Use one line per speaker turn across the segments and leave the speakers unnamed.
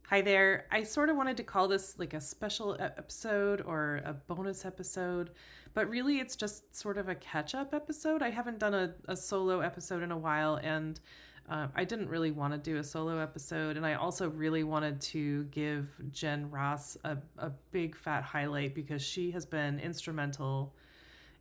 Hi there. I sort of wanted to call this like a special episode or a bonus episode, but really it's just sort of a catch up episode. I haven't done a solo episode in a while, and I didn't really want to do a solo episode. And I also really wanted to give Jen Ross a big fat highlight because she has been instrumental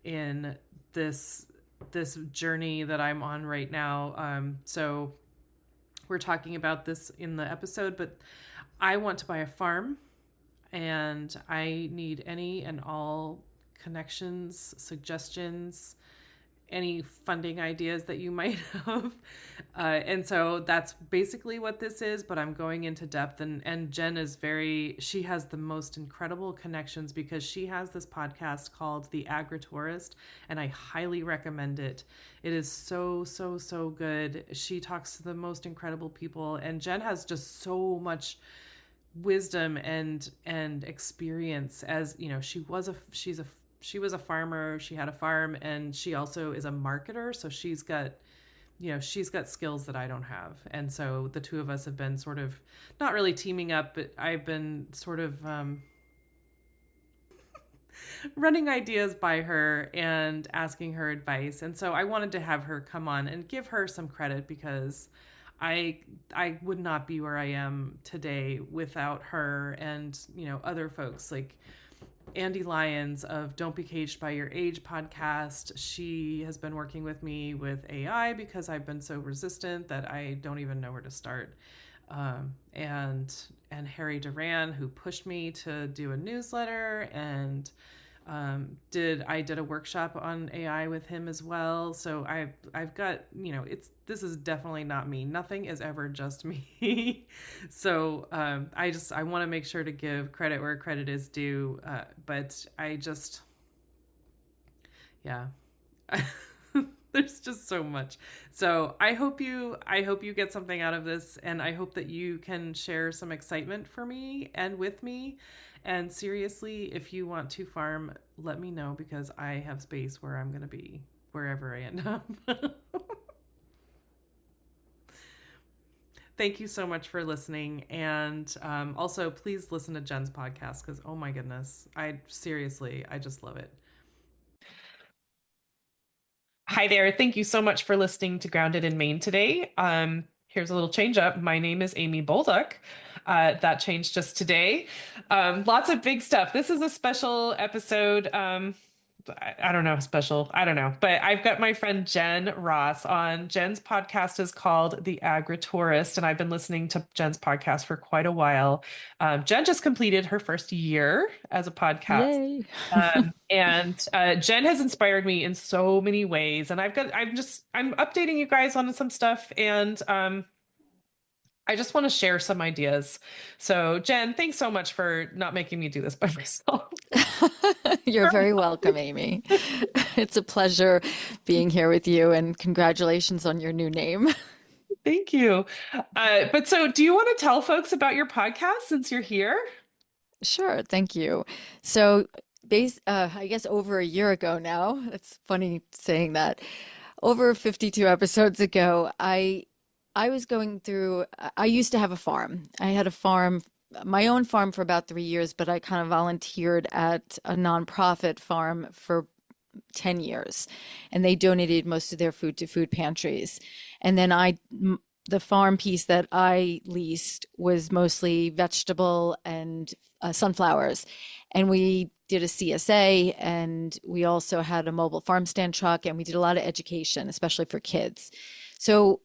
in this journey that I'm on right now. So we're talking about this in the episode, but I want to buy a farm and I need any and all connections, suggestions, any funding ideas that you might have. And so that's basically what this is, but I'm going into depth. And Jen is she has the most incredible connections because she has this podcast called The Agritourist, and I highly recommend it. It is so, so, so good. She talks to the most incredible people, and Jen has just so much wisdom and experience. As you know, she was a farmer, she had a farm, and she also is a marketer, so she's got skills that I don't have. And so the two of us have been sort of not really teaming up, but I've been sort of running ideas by her and asking her advice. And so I wanted to have her come on and give her some credit because I would not be where I am today without her and, other folks like Andy Lyons of Don't Be Caged by Your Age podcast. She has been working with me with AI because I've been so resistant that I don't even know where to start. And Harry Duran, who pushed me to do a newsletter, and I did a workshop on AI with him as well. So I've got, this is definitely not me. Nothing is ever just me. So I want to make sure to give credit where credit is due. But yeah. There's just so much. So I hope you get something out of this, and I hope that you can share some excitement for me and with me. And seriously, if you want to farm, let me know because I have space where I'm going to be wherever I end up. Thank you so much for listening. And also, please listen to Jen's podcast because, oh my goodness, I just love it. Hi there. Thank you so much for listening to Grounded in Maine today. Here's a little change up. My name is Amy Bolduck. That changed just today. Lots of big stuff. This is a special episode. I don't know, special. I don't know. But I've got my friend Jen Ross on. Jen's podcast is called The Agritourist, and I've been listening to Jen's podcast for quite a while. Jen just completed her first year as a podcast.
Yay.
And Jen has inspired me in so many ways. And I'm updating you guys on some stuff. And I just want to share some ideas. So, Jen, thanks so much for not making me do this by myself.
You're very welcome, Amy. It's a pleasure being here with you, and congratulations on your new name.
Thank you. But so, do you want to tell folks about your podcast since you're here?
Sure, thank you. So, I guess over a year ago now, it's funny saying that, over 52 episodes ago, I was going through, I used to have a farm. I had a farm, my own farm for about 3 years, but I kind of volunteered at a nonprofit farm for 10 years. And they donated most of their food to food pantries. And then the farm piece that I leased was mostly vegetable and sunflowers. And we did a CSA, and we also had a mobile farm stand truck, and we did a lot of education, especially for kids. So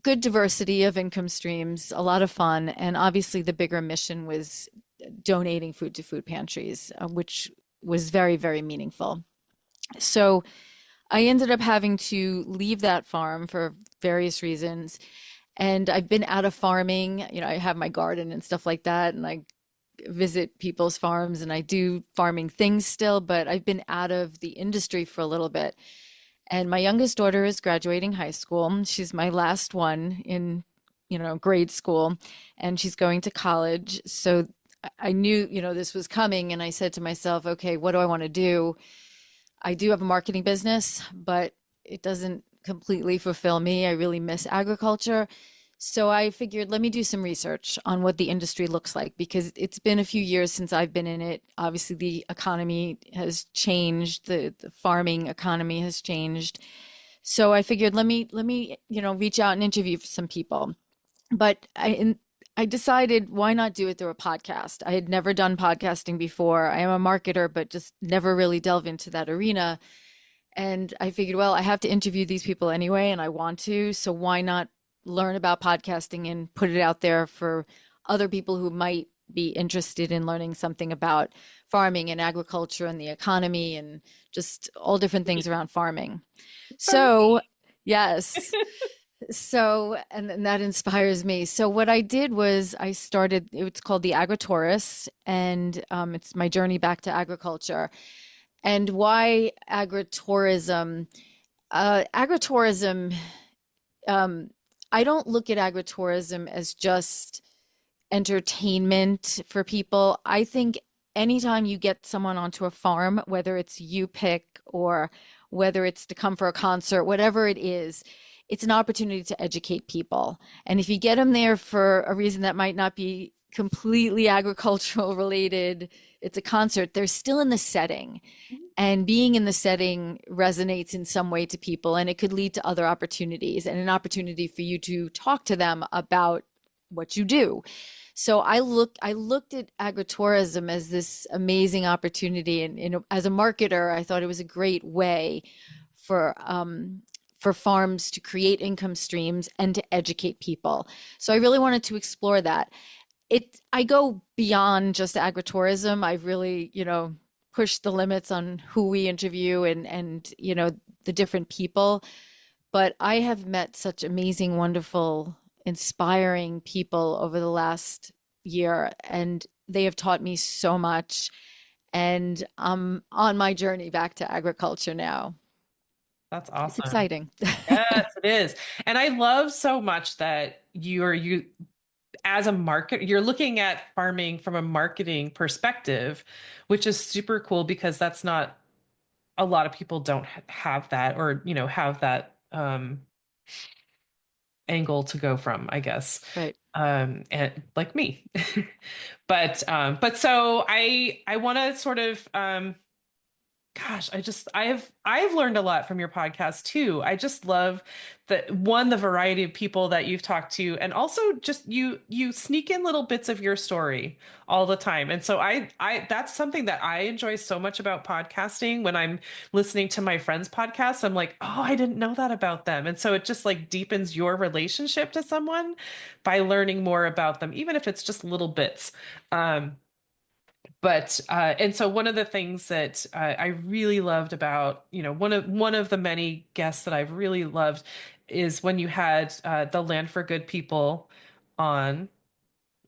good diversity of income streams, a lot of fun. And obviously the bigger mission was donating food to food pantries, which was very, very meaningful. So I ended up having to leave that farm for various reasons. And I've been out of farming. I have my garden and stuff like that, and I visit people's farms and I do farming things still, but I've been out of the industry for a little bit. And my youngest daughter is graduating high school. She's my last one in, grade school, and she's going to college. So I knew, this was coming, and I said to myself, okay, what do I want to do? I do have a marketing business, but it doesn't completely fulfill me. I really miss agriculture. So I figured, let me do some research on what the industry looks like because it's been a few years since I've been in it. Obviously, the economy has changed, the farming economy has changed. So I figured, let me, reach out and interview some people. But I decided why not do it through a podcast? I had never done podcasting before. I am a marketer, but just never really delve into that arena. And I figured, well, I have to interview these people anyway, and I want to. So why not learn about podcasting and put it out there for other people who might be interested in learning something about farming and agriculture and the economy and just all different things around farming.
So
So, yes. So, and that inspires me. So, what I did was I started, it's called the Agritourist, and it's my journey back to agriculture. And why agritourism? Agritourism, um, I don't look at agritourism as just entertainment for people. I think anytime you get someone onto a farm, whether it's you pick or whether it's to come for a concert, whatever it is, it's an opportunity to educate people. And if you get them there for a reason that might not be completely agricultural related, it's a concert, they're still in the setting. And being in the setting resonates in some way to people, and it could lead to other opportunities and an opportunity for you to talk to them about what you do. So I looked at agritourism as this amazing opportunity, and as a marketer, I thought it was a great way for farms to create income streams and to educate people. So I really wanted to explore that. I go beyond just agritourism. I've really, pushed the limits on who we interview and the different people. But I have met such amazing, wonderful, inspiring people over the last year, and they have taught me so much. And I'm on my journey back to agriculture now.
that's
It's
awesome.
exciting.
Yes, it is. And I love so much that you as a market, you're looking at farming from a marketing perspective, which is super cool because that's not a lot of people don't have that or, have that angle to go from, I guess.
Right.
And like me. But so I want to sort of gosh, I've learned a lot from your podcast too. I just love the variety of people that you've talked to, and also just you sneak in little bits of your story all the time. And so I that's something that I enjoy so much about podcasting. When I'm listening to my friends' podcasts, I'm like, oh, I didn't know that about them. And so it just like deepens your relationship to someone by learning more about them, even if it's just little bits. Um, but and so one of the things that I really loved about, one of the many guests that I've really loved is when you had the Land for Good people on.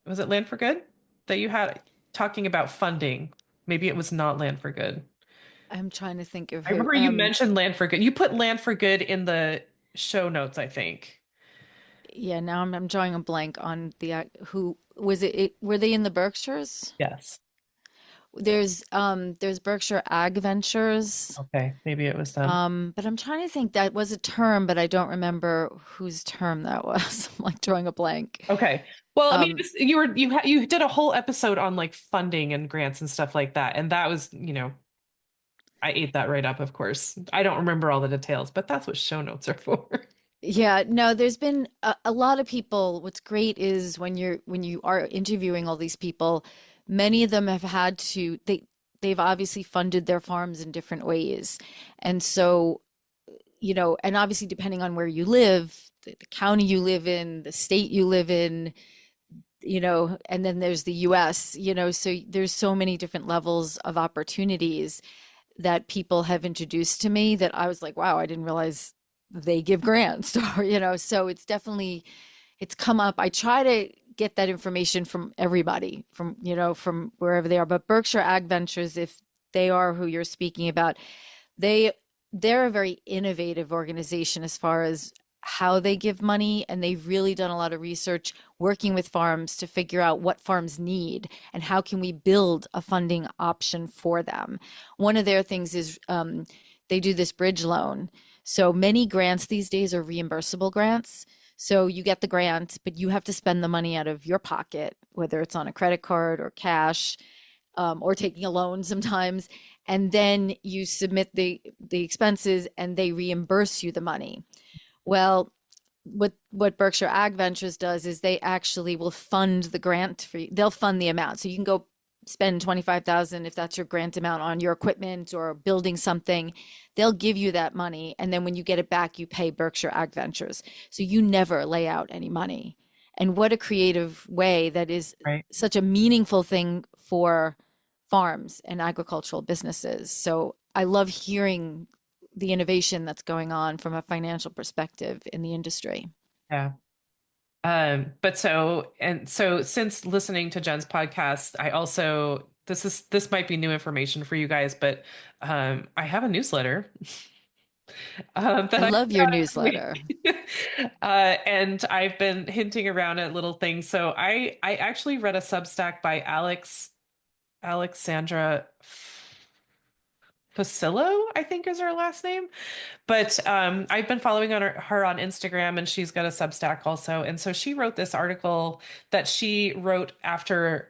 Was it Land for Good that you had talking about funding? Maybe it was not Land for Good.
I'm trying to think of
I
who.
remember you mentioned Land for Good. You put Land for Good in the show notes, I think.
Yeah, now I'm drawing a blank on who was it, were they in the Berkshires?
Yes.
There's Berkshire Ag Ventures.
Okay, maybe it was them.
But I'm trying to think that was a term, but I don't remember whose term that was. I'm like drawing a blank.
Okay. Well, I mean,
Um,
you did a whole episode on like funding and grants and stuff like that, and that was, I ate that right up, of course. I don't remember all the details, but that's what show notes are for.
yeah, no, there's been a lot of people. What's great is when you are interviewing all these people, many of them have had to they've obviously funded their farms in different ways. And so, and obviously depending on where you live, the county you live in, the state you live in, and then there's the US, so there's so many different levels of opportunities that people have introduced to me that I was like, wow, I didn't realize they give grants or, so it's come up. I try to get that information from everybody from wherever they are. But Berkshire Ag Ventures, if they are who you're speaking about, they they're a very innovative organization as far as how they give money, and they've really done a lot of research working with farms to figure out what farms need and how can we build a funding option for them. One of their things is they do this bridge loan. So many grants these days are reimbursable grants. So you get the grant, but you have to spend the money out of your pocket, whether it's on a credit card or cash, or taking a loan sometimes. And then you submit the expenses and they reimburse you the money. Well, what Berkshire Ag Ventures does is they actually will fund the grant for you. They'll fund the amount. So you can go spend 25,000 if that's your grant amount on your equipment or building something. They'll give you that money and then when you get it back you pay Berkshire Ag Ventures. So you never lay out any money. And what a creative way that is,
Right.
such a meaningful thing for farms and agricultural businesses. So I love hearing the innovation that's going on from a financial perspective in the industry.
Yeah. But so since listening to Jen's podcast, I also this might be new information for you guys, but I have a newsletter
I
that I
love
put
your
out every
newsletter.
week. And I've been hinting around at little things. So I actually read a Substack by Alexandra Facillo, I think is her last name. But I've been following her on Instagram, and she's got a Substack also. And so she wrote this article that she wrote after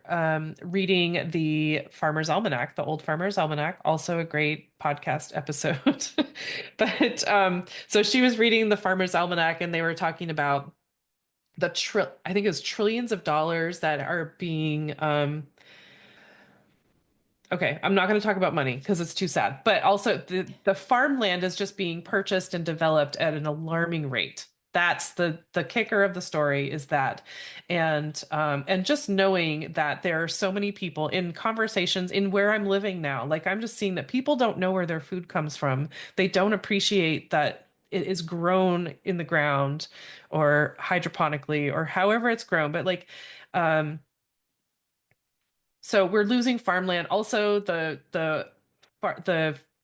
reading the Farmer's Almanac, the Old Farmer's Almanac, also a great podcast episode. But so she was reading the Farmer's Almanac, and they were talking about I think it was trillions of dollars that are being okay, I'm not going to talk about money because it's too sad. But also the farmland is just being purchased and developed at an alarming rate. That's the kicker of the story is that. And just knowing that there are so many people in conversations in where I'm living now, like I'm just seeing that people don't know where their food comes from. They don't appreciate that it is grown in the ground or hydroponically or however it's grown. But like um so we're losing farmland. Also, the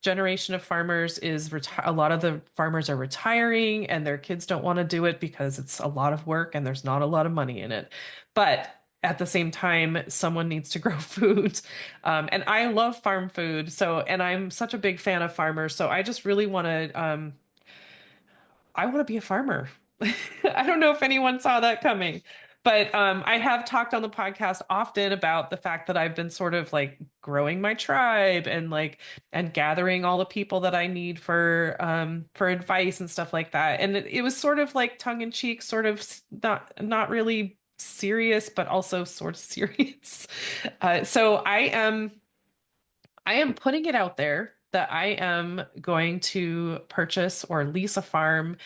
generation of farmers is a lot of the farmers are retiring and their kids don't want to do it because it's a lot of work and there's not a lot of money in it. But at the same time, someone needs to grow food. And I love farm food. So, and I'm such a big fan of farmers. So I just really want to I want to be a farmer. I don't know if anyone saw that coming, but I have talked on the podcast often about the fact that I've been sort of like growing my tribe and like and gathering all the people that I need for advice and stuff like that. And it was sort of like tongue in cheek, sort of not really serious, but also sort of serious. So I am putting it out there that I am going to purchase or lease a farm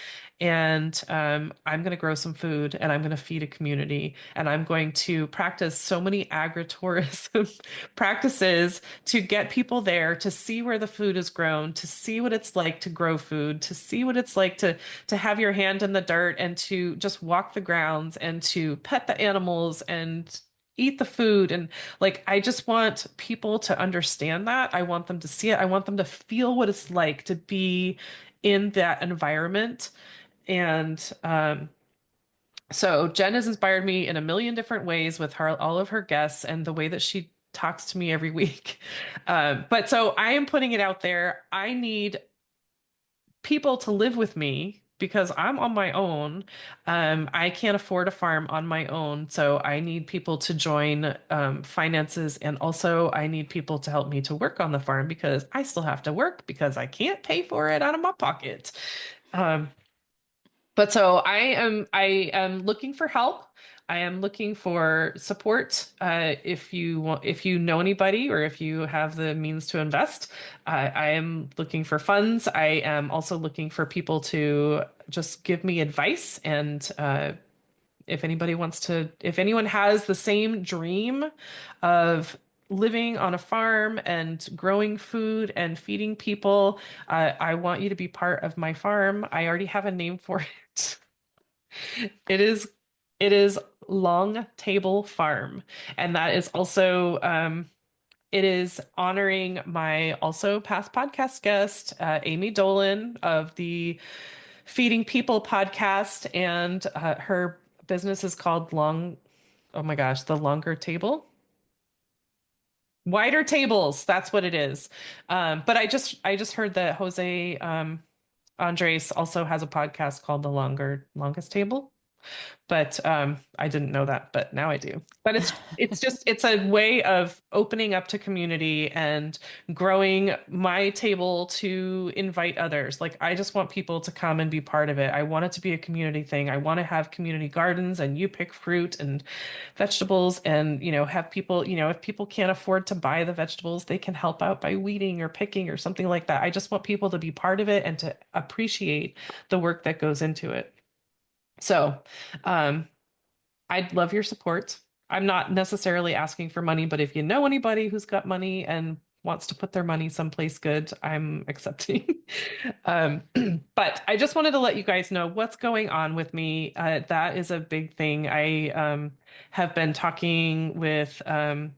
and I'm going to grow some food and I'm going to feed a community and I'm going to practice so many agritourism practices to get people there to see where the food is grown, to see what it's like to grow food, to see what it's like to have your hand in the dirt and to just walk the grounds and to pet the animals and eat the food and like, I just want people to understand that. I want them to see it. I want them to feel what it's like to be in that environment. And so Jen has inspired me in a million different ways with her, all of her guests, and the way that she talks to me every week. But so I am putting it out there. I need people to live with me because I'm on my own. I can't afford a farm on my own, so I need people to join finances, and also I need people to help me to work on the farm because I still have to work because I can't pay for it out of my pocket. Um, but so I am looking for help. I am looking for support. If you want, if you know anybody or if you have the means to invest, I am looking for funds. I am also looking for people to just give me advice. And if anybody wants to, if anyone has the same dream of living on a farm and growing food and feeding people, I want you to be part of my farm. I already have a name for it. It is it is Long Table Farm, and that is also it is honoring my also past podcast guest, Amy Dolan of the Feeding People podcast, and her business is called oh my gosh, the Longer Table. Wider Tables, that's what it is. But I just heard that Jose Andres also has a podcast called The Longest Table. But I didn't know that, but now I do. But it's a way of opening up to community and growing my table to invite others. Like I just want people to come and be part of it. I want it to be a community thing. I want to have community gardens and you pick fruit and vegetables and have people, if people can't afford to buy the vegetables, they can help out by weeding or picking or something like that. I just want people to be part of it and to appreciate the work that goes into it. So, um, I'd love your support. I'm not necessarily asking for money, but if you know anybody who's got money and wants to put their money someplace good, I'm accepting. Um, but I just wanted to let you guys know what's going on with me. That is a big thing. I have been talking with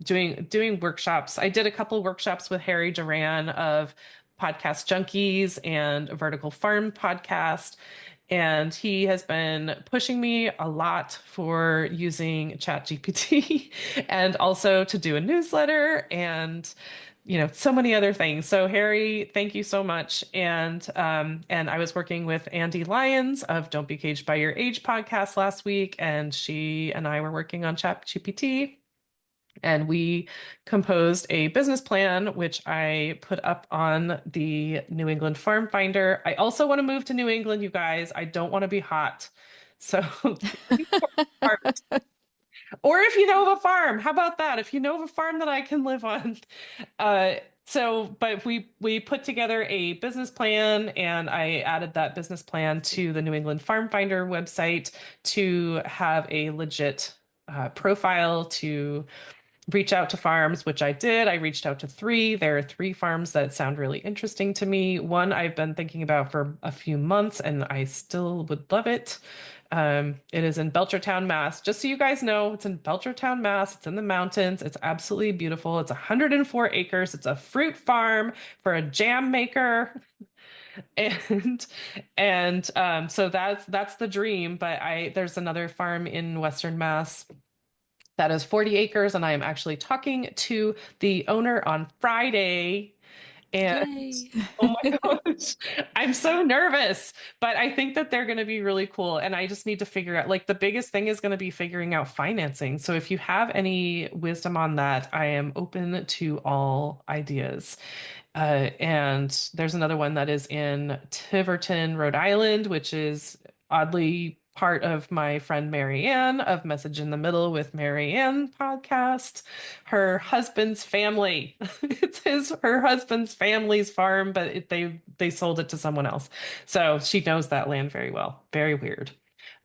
doing workshops. I did a couple workshops with Harry Duran of Podcast Junkies and a Vertical Farm podcast. And he has been pushing me a lot for using ChatGPT and also to do a newsletter and so many other things. So Harry, thank you so much. And I was working with Andy Lyons of Don't Be Caged by Your Age podcast last week, and she and I were working on ChatGPT. And we composed a business plan, which I put up on the New England Farm Finder. I also want to move to New England, you guys. I don't want to be hot. So, or if you know of a farm, how about that? If you know of a farm that I can live on. Uh, but we put together a business plan, and I added that business plan to the New England Farm Finder website to have a legit profile to reach out to farms, which I did. I reached out to three. There are three farms that sound really interesting to me. One I've been thinking about for a few months, and I still would love it. It is in Belchertown, Mass. Just so you guys know, it's in Belchertown, Mass. It's in the mountains. It's absolutely beautiful. It's 104 acres. It's a fruit farm for a jam maker. And so that's the dream. But there's another farm in Western Mass that is 40 acres, and I am actually talking to the owner on Friday. And
Yay.
oh my gosh, I'm so nervous, but I think that they're going to be really cool. And I just need to figure out, like, the biggest thing is going to be figuring out financing. So if you have any wisdom on that, I am open to all ideas. And there's another one that is in Tiverton, Rhode Island, which is oddly part of my friend Marianne of Message in the Middle with Marianne podcast. Her husband's family. It's her husband's family's farm, but they sold it to someone else. So she knows that land very well. Very weird.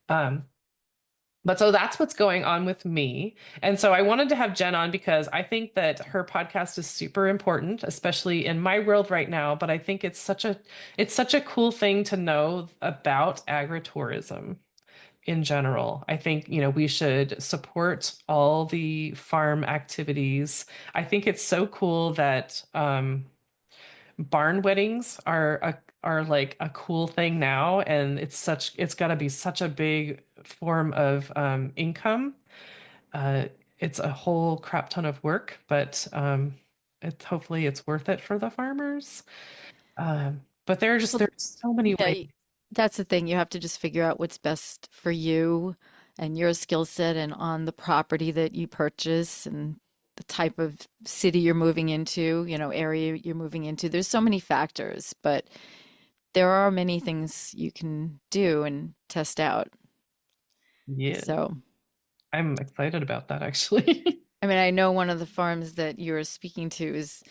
Um, but so that's what's going on with me. And so I wanted to have Jen on because I think that her podcast is super important, especially in my world right now. But I think it's such a cool thing to know about agritourism in general. I think, we should support all the farm activities. I think it's so cool that barn weddings are like a cool thing now, and it's got to be such a big form of income. Uh, it's a whole crap ton of work, but hopefully it's worth it for the farmers. But
Well,
there's so many
yeah,
ways.
that's the thing. You have to just figure out what's best for you and your skill set and on the property that you purchase and the type of city you're moving into, area you're moving into. There's so many factors, but there are many things you can do and test out.
Yeah,
So,
I'm excited about that actually.
I mean, I know one of the farms that you're speaking to is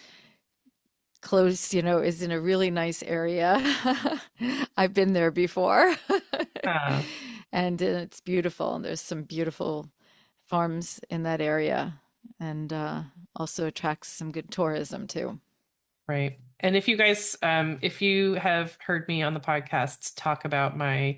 close, is in a really nice area. I've been there before.
Uh,
And it's beautiful. And there's some beautiful farms in that area and also attracts some good tourism too.
right. And if you have heard me on the podcast talk about my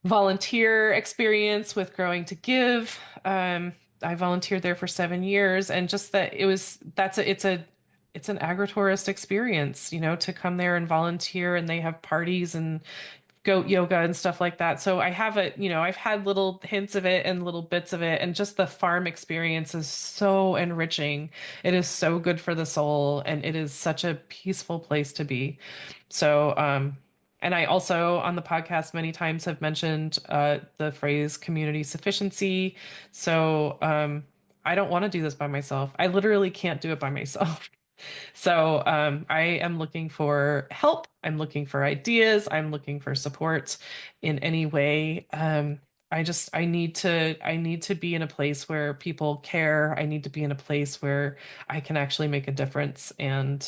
volunteer experience with Growing to Give, I volunteered there for 7 years, and just that it's an agritourist experience, to come there and volunteer, and they have parties and goat yoga and stuff like that. So I've had little hints of it and little bits of it, and just the farm experience is so enriching. It is so good for the soul, and it is such a peaceful place to be. So, And I also on the podcast many times have mentioned the phrase community sufficiency. So I don't want to do this by myself. I literally can't do it by myself. So I am looking for help. I'm looking for ideas. I'm looking for support in any way. I need to be in a place where people care. I need to be in a place where I can actually make a difference. And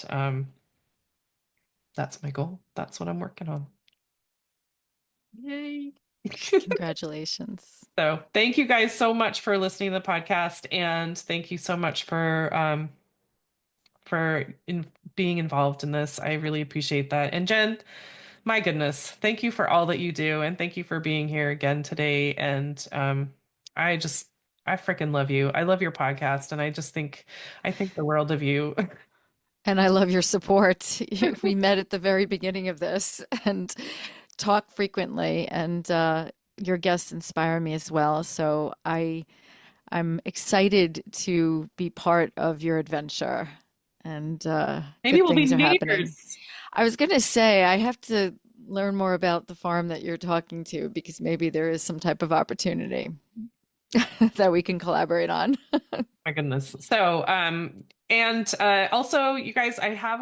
that's my goal. That's what I'm working on. Yay.
Congratulations.
So thank you guys so much for listening to the podcast, and thank you so much for being involved in this. I really appreciate that. And Jen, my goodness, thank you for all that you do, and thank you for being here again today. And I just I freaking love you. I love your podcast, and I think the world of you.
And I love your support. We met at the very beginning of this and talk frequently, and your guests inspire me as well. So I'm excited to be part of your adventure, and
Maybe
good
we'll be
things are happening.
neighbors.
I was going to say, I have to learn more about the farm that you're talking to because maybe there is some type of opportunity that we can collaborate on.
My goodness. So, and also, you guys, I have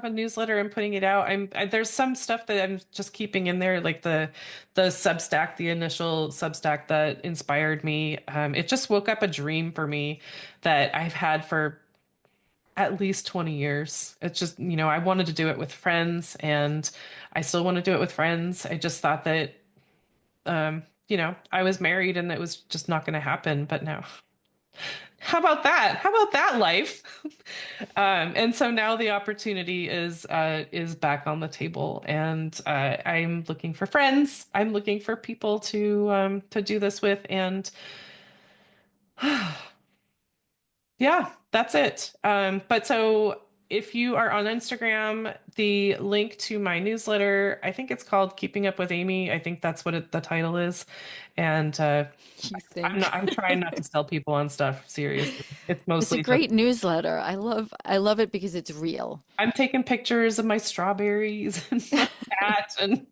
a newsletter. I'm putting it out. There's some stuff that I'm just keeping in there, like the Substack, the initial Substack that inspired me. It just woke up a dream for me that I've had for at least 20 years. It's just, I wanted to do it with friends, and I still want to do it with friends. I just thought that, I was married and it was just not going to happen, but no. How about that? How about that life? And so now the opportunity is back on the table, and I'm looking for friends. I'm looking for people to do this with, and yeah, that's it. But so if you are on Instagram, the link to my newsletter, I think it's called Keeping Up with Amy. I think that's what the title is, and
You think?
I'm trying not to sell people on stuff. Seriously, it's
It's a
mostly just
great newsletter. I love it because it's real.
I'm taking pictures of my strawberries and my cat, and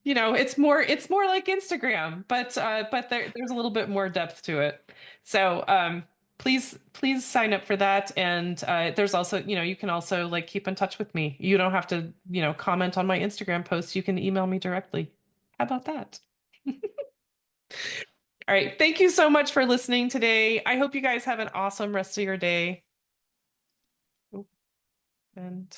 it's more like Instagram, but there's a little bit more depth to it. So please sign up for that. And there's also, you can also like keep in touch with me. You don't have to, comment on my Instagram post. You can email me directly. How about that? All right. Thank you so much for listening today. I hope you guys have an awesome rest of your day. Oh, and